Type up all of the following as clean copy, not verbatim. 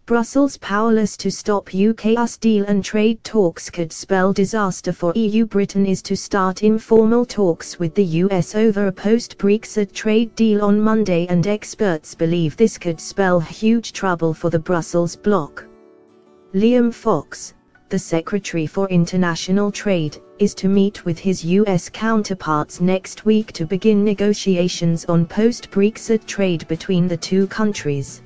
Brussels powerless to stop UK-US deal and trade talks could spell disaster for EU. Britain is to start informal talks with the US over a post-Brexit trade deal on Monday, and experts believe this could spell huge trouble for the Brussels bloc. Liam Fox, the Secretary for International Trade, is to meet with his US counterparts next week to begin negotiations on post-Brexit trade between the two countries.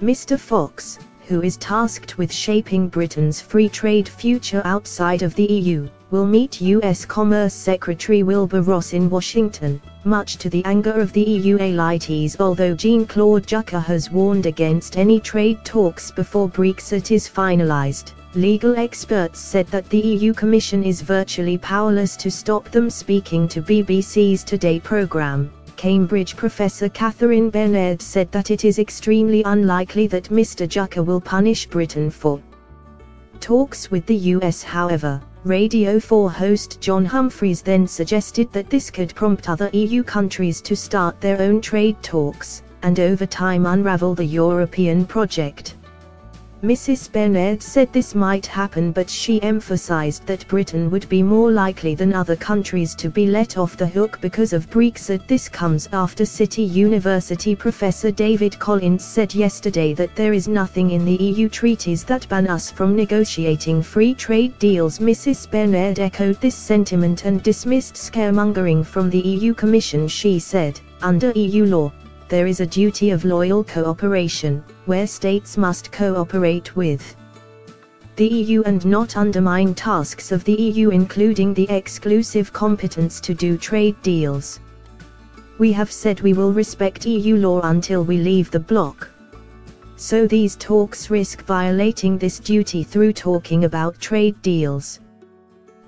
Mr. Fox, who is tasked with shaping Britain's free trade future outside of the EU, will meet US Commerce Secretary Wilbur Ross in Washington, much to the anger of the EU elites. Although Jean-Claude Juncker has warned against any trade talks before Brexit is finalised, legal experts said that the EU Commission is virtually powerless to stop them. Speaking to BBC's Today programme, Cambridge professor Catherine Bernard said that it is extremely unlikely that Mr. Juncker will punish Britain for talks with the US. However, Radio 4 host John Humphreys then suggested that this could prompt other EU countries to start their own trade talks, and over time unravel the European project. Mrs. Bernard said this might happen, but she emphasized that Britain would be more likely than other countries to be let off the hook because of Brexit. This comes after City University professor David Collins said yesterday that there is nothing in the EU treaties that ban us from negotiating free trade deals. Mrs. Bernard echoed this sentiment and dismissed scaremongering from the EU Commission. She said, under EU law, there is a duty of loyal cooperation, where states must cooperate with the EU and not undermine tasks of the EU, including the exclusive competence to do trade deals. We have said we will respect EU law until we leave the bloc. So these talks risk violating this duty through talking about trade deals.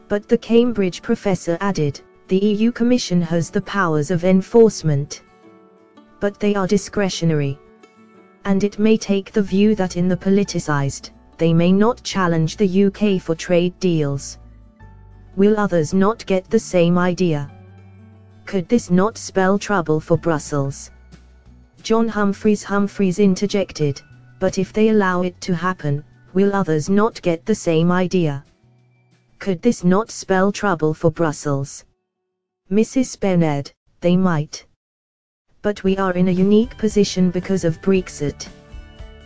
But the Cambridge professor added, the EU Commission has the powers of enforcement, but they are discretionary. And it may take the view that in the politicized, they may not challenge the UK for trade deals. Will others not get the same idea? Could this not spell trouble for Brussels? John Humphreys interjected, but if they allow it to happen, will others not get the same idea? Could this not spell trouble for Brussels? Mrs. Bernard, they might. But we are in a unique position because of Brexit.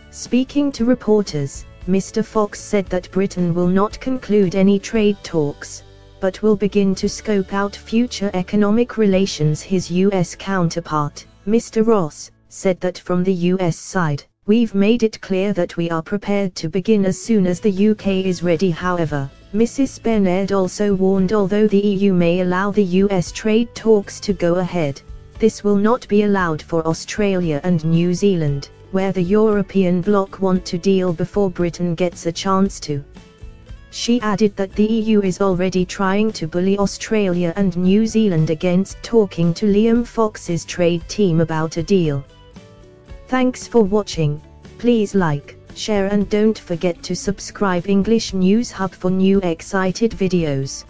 Speaking to reporters, Mr. Fox said that Britain will not conclude any trade talks, but will begin to scope out future economic relations. His US counterpart, Mr. Ross, said that from the US side, we've made it clear that we are prepared to begin as soon as the UK is ready. However, Mrs. Bernard also warned although the EU may allow the US trade talks to go ahead, this will not be allowed for Australia and New Zealand, where the European bloc want to deal before Britain gets a chance to. She added that the EU is already trying to bully Australia and New Zealand against talking to Liam Fox's trade team about a deal. Thanks for watching. Please like, share and don't forget to subscribe English News Hub for new excited videos.